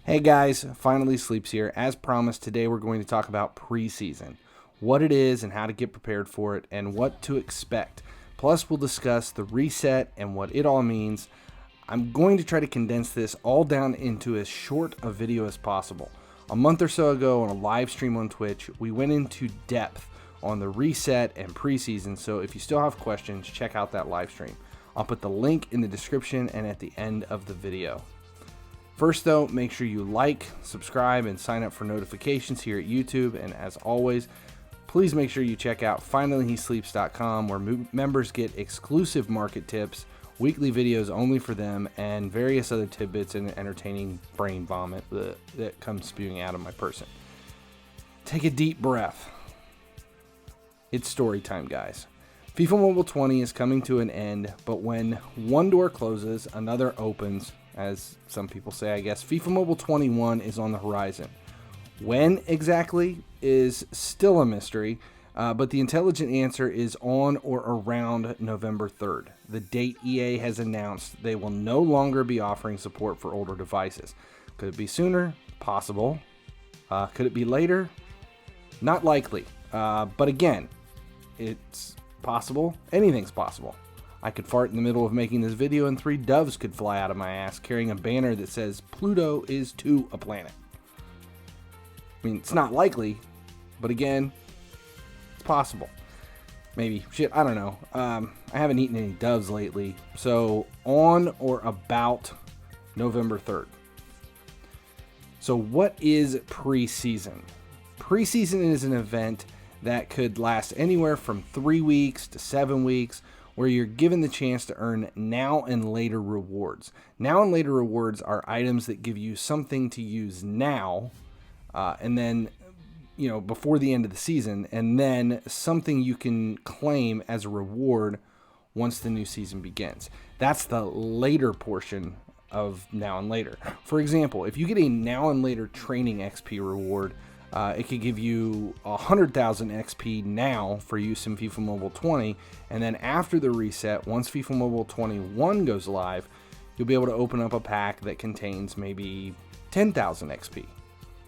Hey guys, Finally Sleeps here. As promised, today we're going to talk about preseason, what it is and how to get prepared for it, and what to expect. Plus, we'll discuss the reset and what it all means. I'm going to try to condense this all down into as short a video as possible. A month or so ago on a live stream on Twitch, we went into depth on the reset and preseason, so if you still have questions, check out that live stream. I'll put the link in the description and at the end of the video. First though, make sure you like, subscribe, and sign up for notifications here at YouTube. And as always, please make sure you check out FinallyHeSleeps.com, where members get exclusive market tips, weekly videos only for them, and various other tidbits and entertaining brain vomit that comes spewing out of my person. Take a deep breath. It's story time, guys. FIFA Mobile 20 is coming to an end, but when one door closes, another opens. As some people say, I guess, FIFA Mobile 21 is on the horizon. When exactly is still a mystery, but the intelligent answer is on or around November 3rd. The date EA has announced they will no longer be offering support for older devices. Could it be sooner? Possible. Could it be later? Not likely. But again, it's possible. Anything's possible. I could fart in the middle of making this video and 3 doves could fly out of my ass carrying a banner that says Pluto is to a planet. I mean, it's not likely, but again, it's possible. Maybe. Shit, I don't know. I haven't eaten any doves lately. So on or about November 3rd. So what is preseason? Preseason is an event that could last anywhere from 3 weeks to 7 weeks, where you're given the chance to earn now and later rewards. Now and later rewards are items that give you something to use now, and then, before the end of the season, and then something you can claim as a reward once the new season begins. That's the later portion of now and later. For example, if you get a now and later training XP reward, it could give you 100,000 XP now for use in FIFA Mobile 20, and then after the reset, once FIFA Mobile 21 goes live, you'll be able to open up a pack that contains maybe 10,000 XP.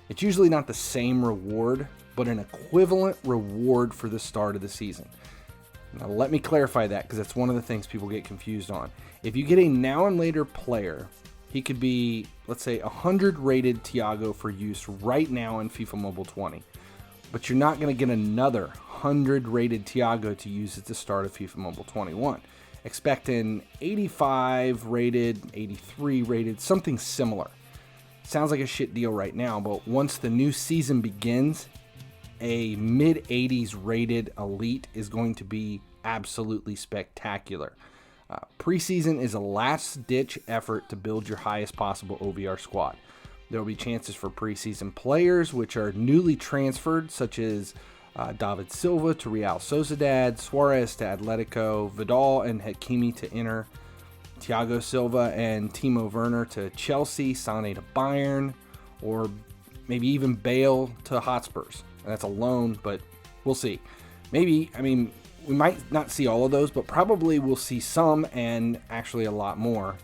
It's usually not the same reward, but an equivalent reward for the start of the season. Now let me clarify that, because that's one of the things people get confused on. If you get a now and later player, he could be, let's say, 100 rated Thiago for use right now in FIFA Mobile 20. But you're not going to get another 100 rated Thiago to use at the start of FIFA Mobile 21. Expect an 85 rated, 83 rated, something similar. Sounds like a shit deal right now, but once the new season begins, a mid-80s rated elite is going to be absolutely spectacular. Preseason is a last-ditch effort to build your highest possible OVR squad. There will be chances for preseason players, which are newly transferred, such as David Silva to Real Sociedad, Suarez to Atletico, Vidal and Hakimi to Inter, Thiago Silva and Timo Werner to Chelsea, Sane to Bayern, or maybe even Bale to Hotspurs. And that's a loan, but we'll see. Maybe, we might not see all of those, but probably we'll see some, and actually a lot more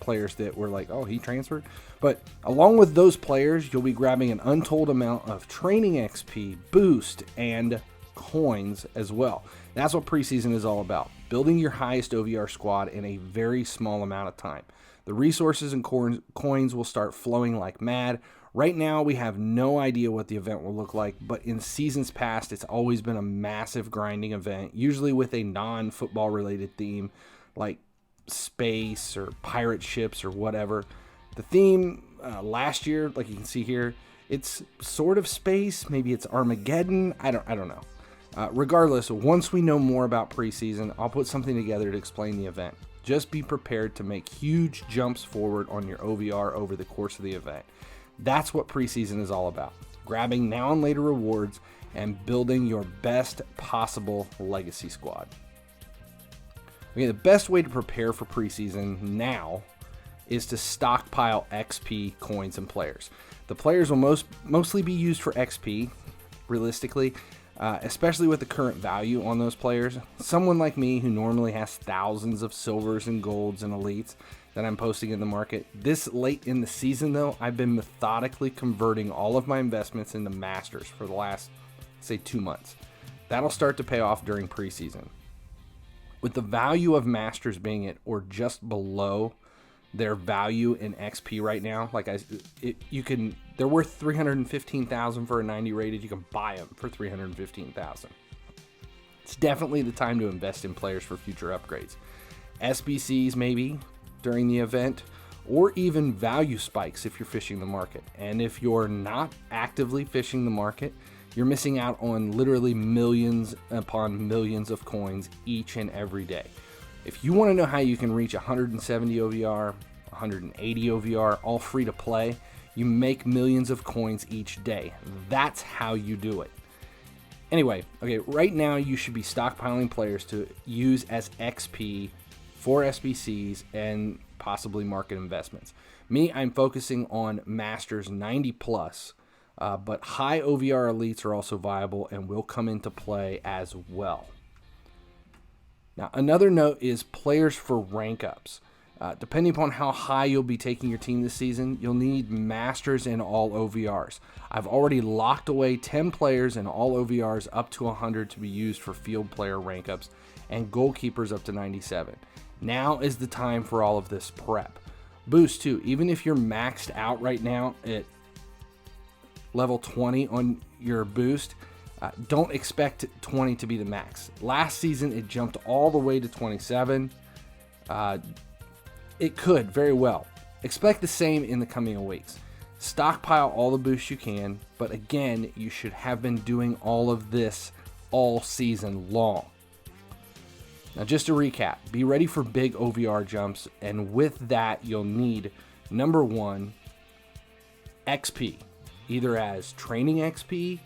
players that were like, oh, he transferred. But along with those players, you'll be grabbing an untold amount of training XP, boost, and coins as well. That's what preseason is all about, building your highest OVR squad in a very small amount of time. The resources and coins will start flowing like mad. Right now, we have no idea what the event will look like, but in seasons past, it's always been a massive grinding event, usually with a non-football related theme, like space or pirate ships or whatever. The theme last year, like you can see here, it's sort of space, maybe it's Armageddon, I don't know. Regardless, once we know more about preseason, I'll put something together to explain the event. Just be prepared to make huge jumps forward on your OVR over the course of the event. That's what preseason is all about. Grabbing now and later rewards and building your best possible legacy squad. Okay, the best way to prepare for preseason now is to stockpile XP, coins, and players. The players will mostly be used for XP, realistically, especially with the current value on those players. Someone like me who normally has thousands of silvers and golds and elites, that I'm posting in the market. This late in the season, though, I've been methodically converting all of my investments into Masters for the last, say, 2 months. That'll start to pay off during preseason. With the value of Masters being at or just below their value in XP right now, they're worth 315,000 for a 90 rated. You can buy them for 315,000. It's definitely the time to invest in players for future upgrades. SBCs maybe during the event, or even value spikes if you're fishing the market. And if you're not actively fishing the market, you're missing out on literally millions upon millions of coins each and every day. If you want to know how you can reach 170 OVR, 180 OVR, all free to play, you make millions of coins each day. That's how you do it. Anyway, okay, right now you should be stockpiling players to use as XP for SBCs and possibly market investments. Me, I'm focusing on Masters 90 plus, but high OVR elites are also viable and will come into play as well. Now, another note is players for rank ups. Depending upon how high you'll be taking your team this season, you'll need Masters in all OVRs. I've already locked away 10 players in all OVRs up to 100 to be used for field player rank ups and goalkeepers up to 97. Now is the time for all of this prep. Boost too, even if you're maxed out right now at level 20 on your boost, don't expect 20 to be the max. Last season it jumped all the way to 27. It could very well. Expect the same in the coming weeks. Stockpile all the boosts you can, but again, you should have been doing all of this all season long. Now, just to recap, be ready for big OVR jumps, and with that, you'll need, number one, XP, either as training XP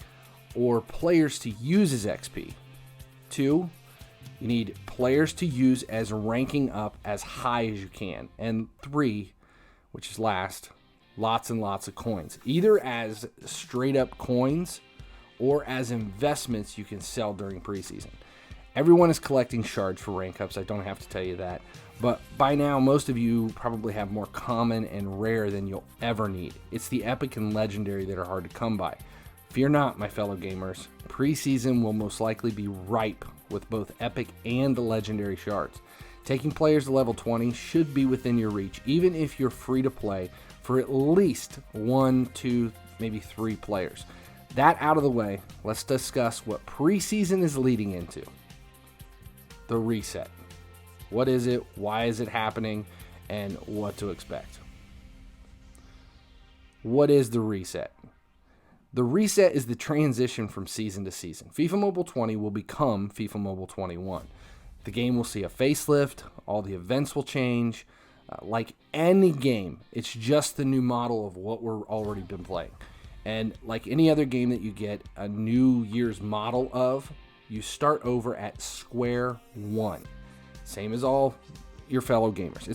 or players to use as XP. 2, you need players to use as ranking up as high as you can. And 3, which is last, lots and lots of coins, either as straight up coins or as investments you can sell during preseason. Everyone is collecting shards for rank ups, I don't have to tell you that. But by now, most of you probably have more common and rare than you'll ever need. It's the epic and legendary that are hard to come by. Fear not, my fellow gamers. Preseason will most likely be ripe with both epic and the legendary shards. Taking players to level 20 should be within your reach, even if you're free to play for at least 1, 2, maybe 3 players. That out of the way, let's discuss what preseason is leading into. The reset. What is it? Why is it happening? And what to expect. What is the reset? The reset is the transition from season to season. FIFA Mobile 20 will become FIFA Mobile 21. The game will see a facelift, all the events will change. Like any game, it's just the new model of what we're already been playing. And like any other game that you get a New Year's model of, you start over at square one. Same as all your fellow gamers.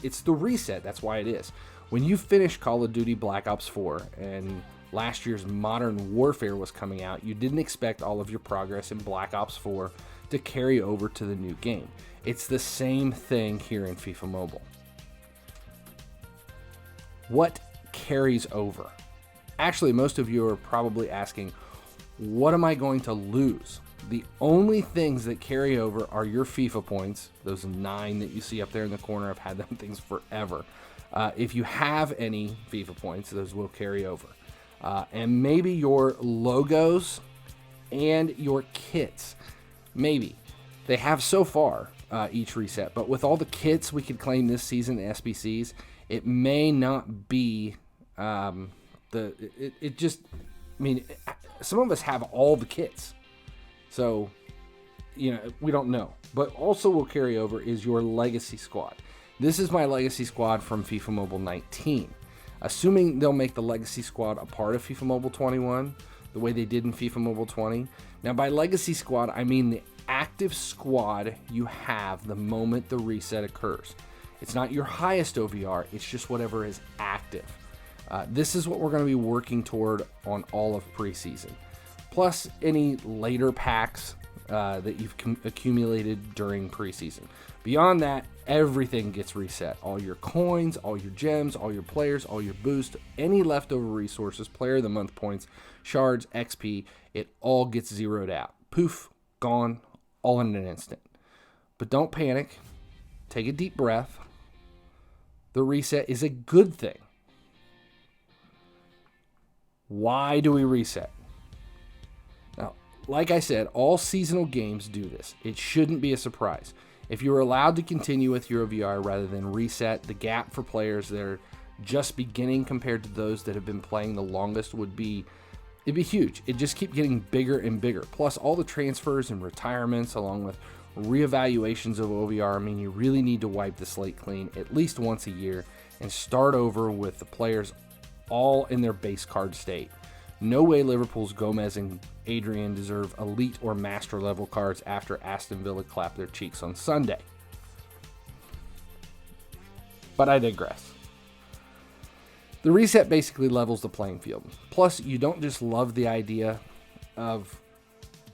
It's the reset, that's why it is. When you finish Call of Duty Black Ops 4 and last year's Modern Warfare was coming out, you didn't expect all of your progress in Black Ops 4 to carry over to the new game. It's the same thing here in FIFA Mobile. What carries over? Actually, most of you are probably asking, what am I going to lose? The only things that carry over are your FIFA points, those 9 that you see up there in the corner. I've had them things forever. If you have any FIFA points, those will carry over. And maybe your logos and your kits. Maybe. They have so far each reset, but with all the kits we could claim this season, the SBCs, it may not be some of us have all the kits. So, we don't know. But also will carry over is your legacy squad. This is my legacy squad from FIFA Mobile 19. Assuming they'll make the legacy squad a part of FIFA Mobile 21, the way they did in FIFA Mobile 20. Now, by legacy squad, I mean the active squad you have the moment the reset occurs. It's not your highest OVR, it's just whatever is active. This is what we're going to be working toward on all of preseason. Plus any later packs that you've accumulated during preseason. Beyond that, everything gets reset. All your coins, all your gems, all your players, all your boost, any leftover resources, player of the month points, shards, XP, it all gets zeroed out. Poof, gone, all in an instant. But don't panic. Take a deep breath. The reset is a good thing. Why do we reset? Now, like I said, all seasonal games do this. It shouldn't be a surprise. If you were allowed to continue with your OVR rather than reset, the gap for players that are just beginning compared to those that have been playing the longest it'd be huge. It'd just keep getting bigger and bigger. Plus all the transfers and retirements along with reevaluations of OVR, I mean, you really need to wipe the slate clean at least once a year and start over with the players all in their base card state. No way Liverpool's Gomez and Adrian deserve elite or master level cards after Aston Villa clapped their cheeks on Sunday. But I digress. The reset basically levels the playing field. Plus, you don't just love the idea of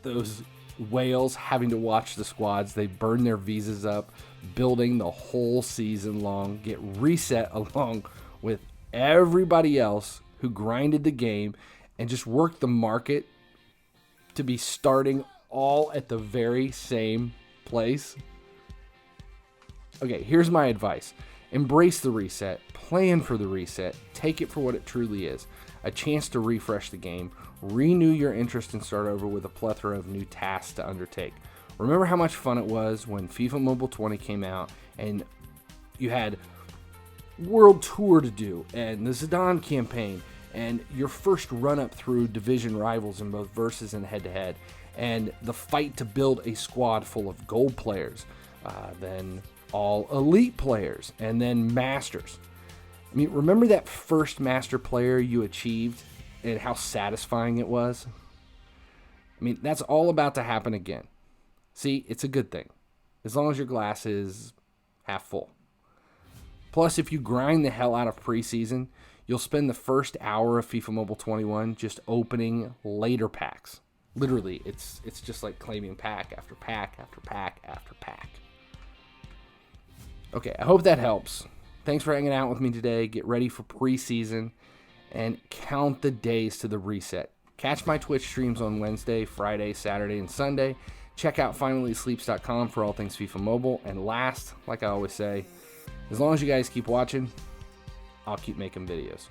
those whales having to watch the squads. They burn their visas up, building the whole season long, get reset along with everybody else who grinded the game and just worked the market to be starting all at the very same place. Okay, here's my advice. Embrace the reset, plan for the reset, take it for what it truly is. A chance to refresh the game, renew your interest and start over with a plethora of new tasks to undertake. Remember how much fun it was when FIFA Mobile 20 came out and you had World Tour to do and the ZIDANE campaign and your first run up through division rivals in both versus and head-to-head, and the fight to build a squad full of gold players, then all elite players, and then masters. I mean, remember that first master player you achieved and how satisfying it was? I mean, that's all about to happen again. See, it's a good thing, as long as your glass is half full. Plus, if you grind the hell out of preseason, you'll spend the first hour of FIFA Mobile 21 just opening later packs. Literally, it's just like claiming pack after pack after pack after pack. Okay, I hope that helps. Thanks for hanging out with me today. Get ready for preseason and count the days to the reset. Catch my Twitch streams on Wednesday, Friday, Saturday, and Sunday. Check out FinallyHeSleeps.com for all things FIFA Mobile. And last, like I always say, as long as you guys keep watching, I'll keep making videos.